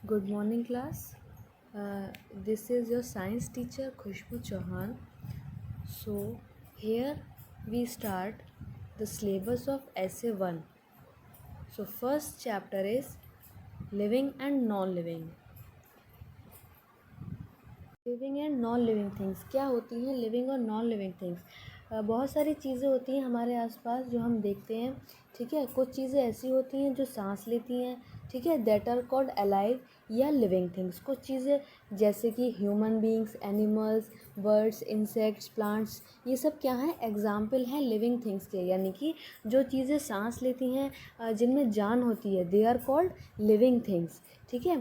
Good morning, class. This is your science teacher Khushbu Chauhan. So, here we start the syllabus of Essay 1. So, first chapter is living and non-living. Living and non living things क्या होती हैं? Living और non living things बहुत सारी चीज़ें होती हैं हमारे आसपास जो हम देखते हैं, ठीक है। कुछ चीज़ें ऐसी होती हैं जो सांस लेती हैं, ठीक है, दैट आर कॉल्ड अलाइव या लिविंग थिंग्स। कुछ चीज़ें जैसे कि human beings, animals, birds, insects, plants, ये सब क्या हैं? एग्जाम्पल हैं लिविंग थिंग्स के, यानी कि जो चीज़ें सांस लेती हैं, जिनमें जान होती है, they are called living things, ठीक है।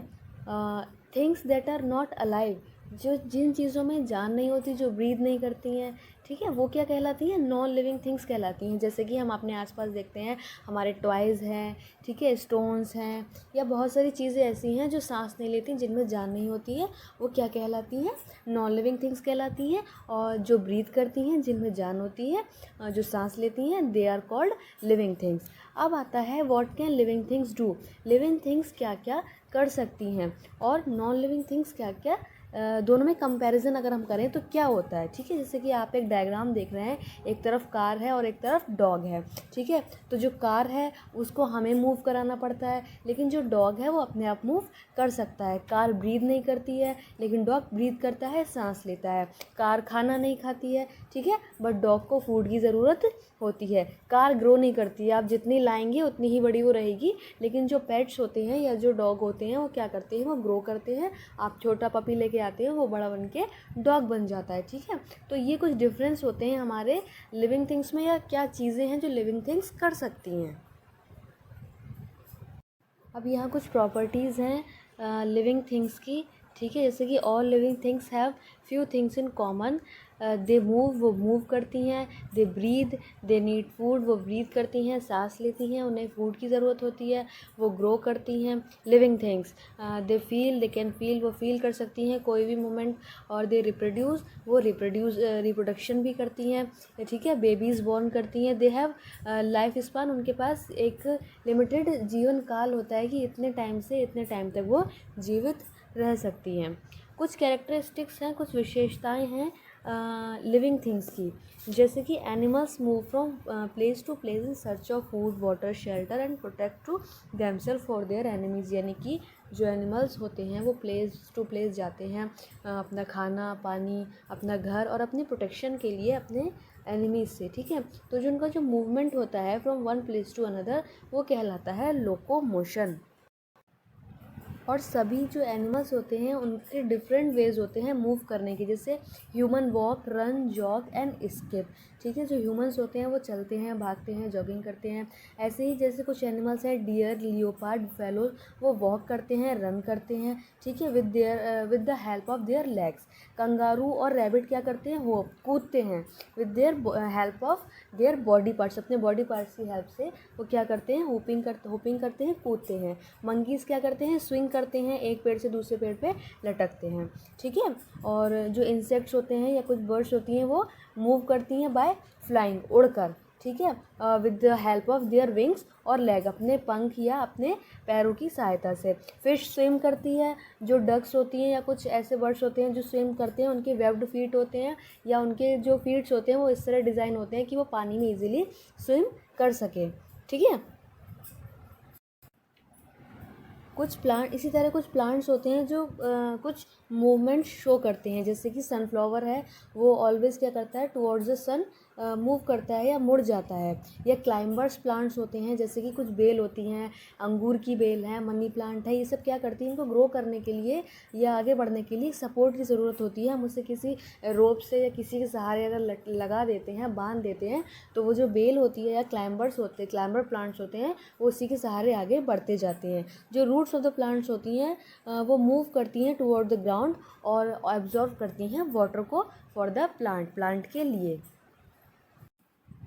Things that are not alive, जो जिन चीज़ों में जान नहीं होती, जो ब्रीद नहीं करती हैं, ठीक है, वो क्या कहलाती हैं? नॉन लिविंग थिंग्स कहलाती हैं। जैसे कि हम अपने आसपास देखते हैं, हमारे टॉयज़ हैं, ठीक है, स्टोन्स हैं, या बहुत सारी चीज़ें ऐसी हैं जो सांस नहीं लेती, जिनमें जान नहीं होती है, वो क्या कहलाती हैं? नॉन लिविंग थिंग्स कहलाती हैं। और जो ब्रीद करती हैं, जिनमें जान होती है, जो सांस लेती हैं, they are called living things. अब आता है what can living things do. Living things क्या क्या कर सकती हैं और नॉन लिविंग थिंग्स क्या क्या, दोनों में कंपैरिजन अगर हम करें तो क्या होता है, ठीक है। जैसे कि आप एक डायग्राम देख रहे हैं, एक तरफ कार है और एक तरफ डॉग है, ठीक है। तो जो कार है उसको हमें मूव कराना पड़ता है, लेकिन जो डॉग है वो अपने आप मूव कर सकता है। कार ब्रीद नहीं करती है, लेकिन डॉग ब्रीद करता है, सांस लेता है। कार खाना नहीं खाती है, ठीक है, बट डॉग को फूड की ज़रूरत होती है। कार ग्रो नहीं करती है, आप जितनी लाएंगे उतनी ही बड़ी वो रहेगी, लेकिन जो पेट्स होते हैं या जो डॉग होते हैं वो क्या करते हैं? वो ग्रो करते हैं। आप छोटा पपी लेके आते हैं, वो बड़ा बन के डॉग बन जाता है, ठीक है। तो ये कुछ डिफरेंस होते हैं हमारे लिविंग थिंग्स में, या क्या चीज़ें हैं जो लिविंग थिंग्स कर सकती हैं। अब यहाँ कुछ प्रॉपर्टीज़ हैं लिविंग थिंग्स की, ठीक है। जैसे कि all living things have few things in common. They move, वो मूव करती हैं। दे ब्रीद, दे नीड फूड, वो ब्रीद करती हैं, सांस लेती हैं, उन्हें फूड की ज़रूरत होती है। वो ग्रो करती हैं। Living things they feel, they can feel, वो फील कर सकती हैं कोई भी मोमेंट। और दे रिप्रोड्यूस, वो रिप्रोडक्शन भी करती हैं, ठीक है। बेबीज़ बॉर्न करती हैं। दे हैव लाइफ स्पान, उनके पास एक लिमिटेड जीवन काल होता है कि इतने टाइम से इतने टाइम तक वो जीवित रह सकती हैं। कुछ कैरेक्टरिस्टिक्स हैं, कुछ विशेषताएं हैं लिविंग थिंग्स की। जैसे कि animals move from place to place in search of food, water, shelter and protect to themselves for their enemies. यानी कि जो एनिमल्स होते हैं वो प्लेस टू प्लेस जाते हैं अपना खाना, पानी, अपना घर और अपनी प्रोटेक्शन के लिए अपने एनिमीज से, ठीक है। तो जो उनका जो मूवमेंट होता है from one place to another, वो कहलाता है लोकोमोशन। और सभी जो एनिमल्स होते हैं उनके डिफरेंट वेज होते हैं मूव करने के। जैसे human walk, run, jog and skip, ठीक है। जो ह्यूमंस होते हैं वो चलते हैं, भागते हैं, जॉगिंग करते हैं। ऐसे ही जैसे कुछ एनिमल्स हैं, डियर, लियोपार्ड, बुफैलो, वो वॉक करते हैं, रन करते हैं, ठीक है, with the help of their legs. Kangaroo और रैबिट क्या करते हैं? वो कूदते हैं with their help of their body parts, अपने बॉडी पार्ट्स की हेल्प से वो क्या करते हैं? होपिंग करते हैं, कूदते हैं। मंकीज़ क्या करते हैं? स्विंग करते हैं, एक पेड़ से दूसरे पेड़ पे लटकते हैं, ठीक है। और जो इंसेक्ट्स होते हैं या कुछ बर्ड्स होती हैं वो मूव करती हैं बाय फ्लाइंग, उड़कर, ठीक है, with the help of their wings और लेग, अपने पंख या अपने पैरों की सहायता से। फिश स्विम करती है। जो डक्स होती हैं या कुछ ऐसे बर्ड्स होते हैं जो स्विम करते हैं, उनके वेब्ड फीट होते हैं, या उनके जो फीट्स होते हैं वो इस तरह डिज़ाइन होते हैं कि वो पानी में ईजिली स्विम कर सके, ठीक है। कुछ प्लांट इसी तरह कुछ प्लांट्स होते हैं जो कुछ मूवमेंट शो करते हैं। जैसे कि सनफ्लावर है, वो ऑलवेज क्या करता है? टुवर्ड्स द सन मूव करता है या मुड़ जाता है। या क्लाइंबर्स प्लांट्स होते हैं, जैसे कि कुछ बेल होती हैं, अंगूर की बेल है, मनी प्लांट है, ये सब क्या करती हैं? इनको ग्रो करने के लिए या आगे बढ़ने के लिए सपोर्ट की ज़रूरत होती है। हम उसे किसी रोप से या किसी के सहारे अगर लगा देते हैं, बांध देते हैं, तो वो जो बेल होती है या क्लाइंबर प्लांट्स होते हैं, वो उसी के सहारे आगे बढ़ते जाते हैं। जो रूट्स ऑफ द प्लांट्स होती हैं वो मूव करती हैं टुवर्ड द ग्राउंड और एब्जॉर्ब करती हैं वाटर को फॉर द प्लांट के लिए।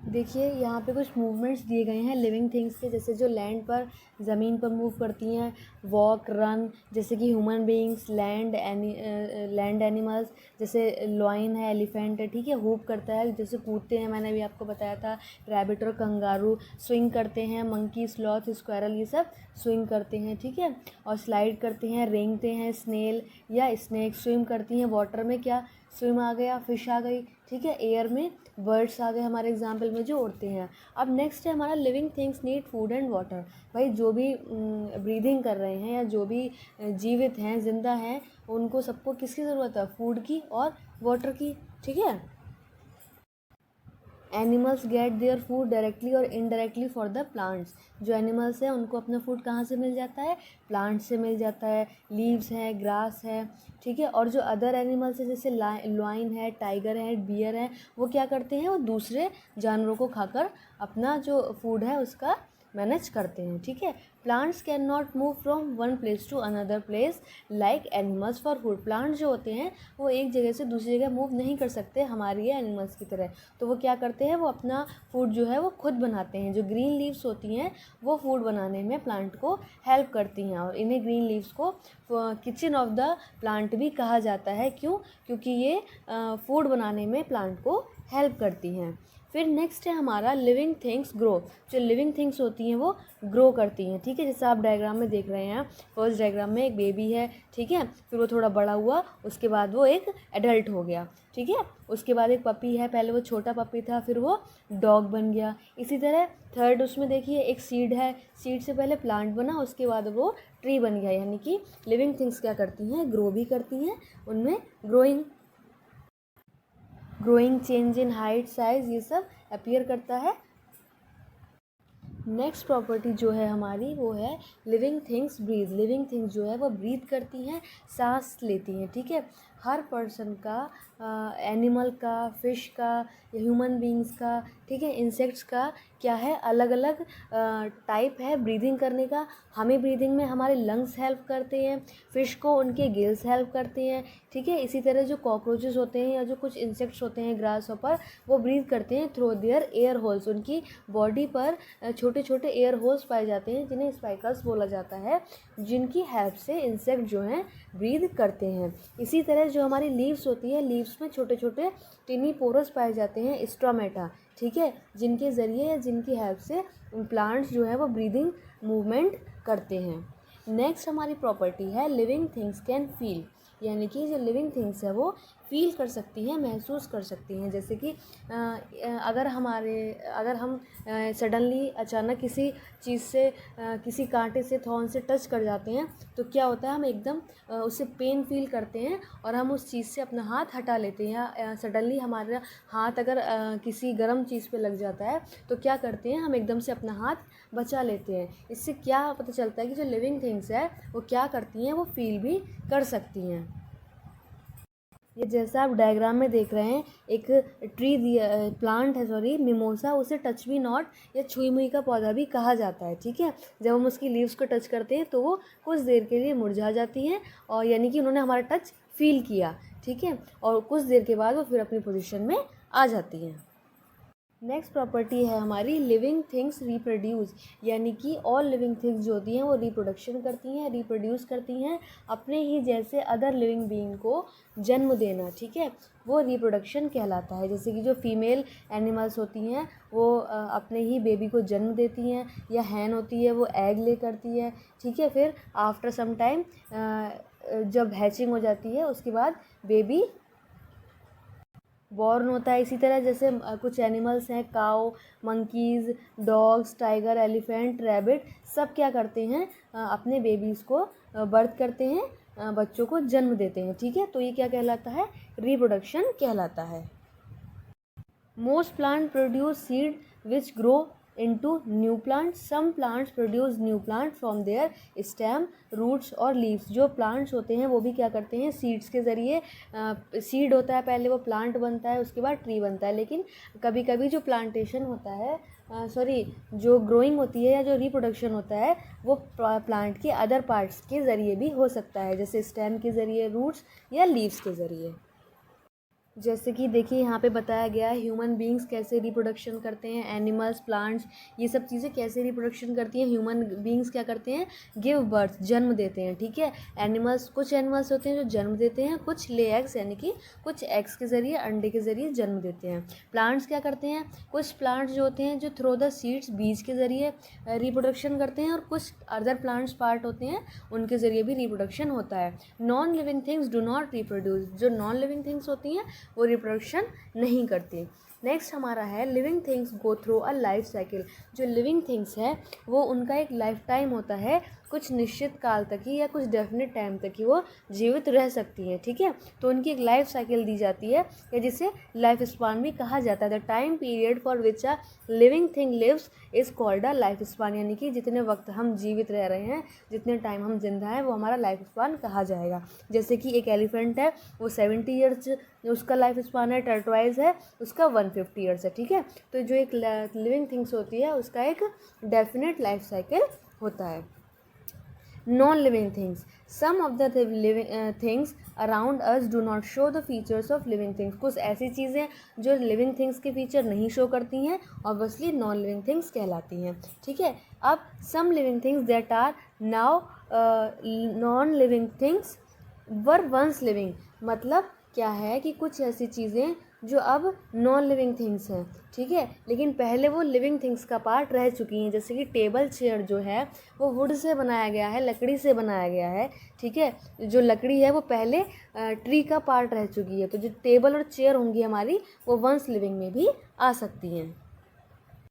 देखिए यहाँ पे कुछ मूवमेंट्स दिए गए हैं लिविंग थिंग्स के, जैसे जो लैंड पर ज़मीन पर मूव करती हैं, वॉक, रन, जैसे कि ह्यूमन बीइंग्स, लैंड एनिमल्स, जैसे लॉइन है, एलिफेंट है, ठीक है, हूप करता है, जैसे कूदते हैं, मैंने अभी आपको बताया था, रैबिट और कंगारू स्विंग करते हैं, मंकी, स्लॉथ, स्क्वायरल, ये सब स्विंग करते हैं, ठीक है, और स्लाइड करते हैं, रेंगते हैं, स्नेल या स्नेक स्विम करती हैं, वाटर में क्या स्विम आ गया, फिश आ गई, ठीक है, एयर में बर्ड्स आ गए हमारे एग्जाम्पल में जो उड़ते हैं। अब नेक्स्ट है हमारा living things need food and water. भाई जो भी ब्रीदिंग कर रहे हैं या जो भी जीवित हैं, जिंदा हैं, उनको सबको किसकी ज़रूरत है? फूड की और वाटर की, ठीक है। Animals gate their food directly और इनडायरेक्टली फॉर द प्लांट्स। जो एनिमल्स हैं उनको अपना फूड कहाँ से मिल जाता है? प्लांट से मिल जाता है, लीव्स है, ग्रास है, ठीक है। और जो अदर एनिमल्स है जैसे लॉइन है, टाइगर है, बियर है, वो क्या करते हैं? वो दूसरे जानवरों को खाकर अपना जो फूड है उसका मैनेज करते हैं, ठीक है। Plants can not move from one place to another place like animals for food. Plants जो होते हैं वो एक जगह से दूसरी जगह मूव नहीं कर सकते हमारी एनिमल्स की तरह। तो वो क्या करते हैं? वो अपना फूड जो है वो खुद बनाते हैं। जो ग्रीन लीव्स होती हैं वो फूड बनाने में प्लांट को हेल्प करती हैं, और इन्हें ग्रीन लीव्स को किचन ऑफ द प्लांट भी कहा जाता है। क्यों? क्योंकि ये फूड बनाने में प्लांट को हेल्प करती हैं। फिर नेक्स्ट है हमारा लिविंग थिंग्स ग्रो। जो लिविंग थिंग्स होती हैं वो ग्रो करती हैं, ठीक है। जैसे आप डायग्राम में देख रहे हैं, फर्स्ट डायग्राम में एक बेबी है, ठीक है, फिर वो थोड़ा बड़ा हुआ, उसके बाद वो एक एडल्ट हो गया, ठीक है। उसके बाद एक पपी है, पहले वो छोटा पपी था, फिर वो डॉग बन गया। इसी तरह थर्ड उसमें देखिए एक सीड है, सीड से पहले प्लांट बना, उसके बाद वो ट्री बन गया। यानी कि लिविंग थिंग्स क्या करती हैं? ग्रो भी करती हैं, उनमें growing, change in height, size, ये सब अपीयर करता है। नेक्स्ट प्रॉपर्टी जो है हमारी वो है living things breathe. Living things जो है वो ब्रीथ करती हैं, सांस लेती हैं, ठीक है। हर पर्सन का, एनिमल का, फिश का, ह्यूमन बींग्स का, ठीक है, इंसेक्ट्स का क्या है? अलग अलग टाइप है ब्रीदिंग करने का। हमें ब्रीदिंग में हमारे लंग्स हेल्प करते हैं, फिश को उनके गिल्स हेल्प करते हैं, ठीक है। इसी तरह जो कॉकरोचेस होते हैं या जो कुछ इंसेक्ट्स होते हैं ग्रास हॉपर, वो ब्रीथ करते हैं थ्रू देयर एयर होल्स। उनकी बॉडी पर छोटे छोटे एयर होल्स पाए जाते हैं जिन्हें स्पाइकल्स बोला जाता है, जिनकी हेल्प से इंसेक्ट जो हैं ब्रीद करते हैं। इसी तरह जो हमारी लीव्स होती है, लीव्स में छोटे छोटे टिनी पोरस पाए जाते हैं, स्ट्रोमेटा, ठीक है, जिनके ज़रिए या जिनकी हेल्प से प्लांट्स जो है वो ब्रीदिंग मूवमेंट करते हैं। नेक्स्ट हमारी प्रॉपर्टी है लिविंग थिंग्स कैन फील। यानी कि जो लिविंग थिंग्स है वो फील कर सकती हैं, महसूस कर सकती हैं। जैसे कि अगर हम सडनली अचानक किसी चीज़ से, किसी कांटे से, थॉर्न से टच कर जाते हैं, तो क्या होता है? हम एकदम उससे पेन फील करते हैं और हम उस चीज़ से अपना हाथ हटा लेते हैं। या सडनली हमारा हाथ अगर किसी गर्म चीज़ पे लग जाता है तो क्या करते हैं? हम एकदम से अपना हाथ बचा लेते हैं। इससे क्या पता चलता है कि जो लिविंग थिंग्स है वो क्या करती हैं? वो फील भी कर सकती हैं। ये जैसा आप डायग्राम में देख रहे हैं, एक ट्री दिया, प्लांट है, सॉरी, मिमोसा, उसे टच मी नॉट या छुई मुई का पौधा भी कहा जाता है, ठीक है। जब हम उसकी लीव्स को टच करते हैं तो वो कुछ देर के लिए मुरझा जाती हैं, और यानी कि उन्होंने हमारा टच फील किया, ठीक है, और कुछ देर के बाद वो फिर अपनी पोजीशन में आ जाती हैं। नेक्स्ट प्रॉपर्टी है हमारी लिविंग थिंग्स रिप्रोड्यूस। यानी कि ऑल लिविंग थिंग्स जो होती हैं वो रिप्रोडक्शन करती हैं, रिप्रोड्यूस करती हैं, अपने ही जैसे अदर लिविंग बीइंग को जन्म देना, ठीक है, वो रिप्रोडक्शन कहलाता है। जैसे कि जो फीमेल एनिमल्स होती हैं वो अपने ही बेबी को जन्म देती हैं, या हैन होती है वो एग ले करती है, ठीक है। फिर आफ्टर सम टाइम जब हैचिंग हो जाती है उसके बाद बेबी बॉर्न होता है। इसी तरह जैसे कुछ एनिमल्स हैं, cow, monkeys, dogs, tiger, elephant, rabbit, सब क्या करते हैं? अपने बेबीज़ को बर्थ करते हैं, बच्चों को जन्म देते हैं, ठीक है। तो ये क्या कहलाता है? रिप्रोडक्शन कहलाता है। Most plant produce seed which grow into new plants. Some plants produce new plant from their stem, roots और leaves. जो plants होते हैं वो भी क्या करते हैं? सीड्स के ज़रिए, सीड होता है पहले, वो प्लांट बनता है, उसके बाद ट्री बनता है। लेकिन कभी कभी जो प्लांटेशन होता है, जो ग्रोइंग होती है या जो रिप्रोडक्शन होता है वो प्लांट के अदर पार्ट्स के ज़रिए भी हो सकता है, जैसे स्टेम के ज़रिए, रूट्स या लीव्स के ज़रिए। जैसे कि देखिए यहाँ पे बताया गया है ह्यूमन बींग्स कैसे रिप्रोडक्शन करते हैं, एनिमल्स, प्लांट्स, ये सब चीज़ें कैसे रिप्रोडक्शन करती हैं। ह्यूमन बींग्स क्या करते हैं, गिव बर्थ, जन्म देते हैं, ठीक है। एनिमल्स, कुछ एनिमल्स होते हैं जो जन्म देते हैं, कुछ ले एग्स यानी कि कुछ एग्स के ज़रिए, अंडे के ज़रिए जन्म देते हैं। प्लांट्स क्या करते हैं, कुछ प्लांट्स जो होते हैं जो थ्रू द सीड्स, बीज के ज़रिए रिप्रोडक्शन करते हैं, और कुछ अदर प्लांट्स पार्ट होते हैं उनके ज़रिए भी रिप्रोडक्शन होता है। Non living things do not reproduce, जो नॉन लिविंग थिंग्स होती हैं वो रिप्रोडक्शन नहीं करती। नेक्स्ट हमारा है living things go through a life cycle. जो लिविंग थिंग्स है वो उनका एक लाइफ टाइम होता है, कुछ निश्चित काल तक ही या कुछ डेफिनेट टाइम तक ही वो जीवित रह सकती हैं, ठीक है। तो उनकी एक लाइफ साइकिल दी जाती है या जिसे लाइफ स्पान भी कहा जाता है। The time period for which a living thing lives is called a life span, यानी कि जितने वक्त हम जीवित रह रहे हैं, जितने टाइम हम जिंदा हैं, वो हमारा लाइफ स्पान कहा जाएगा। जैसे कि एक एलिफेंट है वो 70 ईयर्स उसका लाइफ स्पान है, टर्टवाइज है उसका 150 ईयर्स है, ठीक है। तो जो एक लिविंग थिंग्स होती है उसका एक डेफिनेट लाइफ साइकिल होता है। Non living things, some of the living things around us do not show the features of living things. कुछ ऐसी चीज़ें जो लिविंग थिंग्स के फीचर नहीं शो करती हैं, ऑब्वियसली नॉन लिविंग थिंग्स कहलाती हैं, ठीक है। अब some living things that are now non living things were once living, मतलब क्या है कि कुछ ऐसी चीज़ें जो अब नॉन लिविंग थिंग्स हैं, ठीक है, लेकिन पहले वो लिविंग थिंग्स का पार्ट रह चुकी हैं। जैसे कि टेबल चेयर जो है वो वुड से बनाया गया है, लकड़ी से बनाया गया है, ठीक है। जो लकड़ी है वो पहले ट्री का पार्ट रह चुकी है, तो जो टेबल और चेयर होंगी हमारी वो वंस लिविंग में भी आ सकती हैं।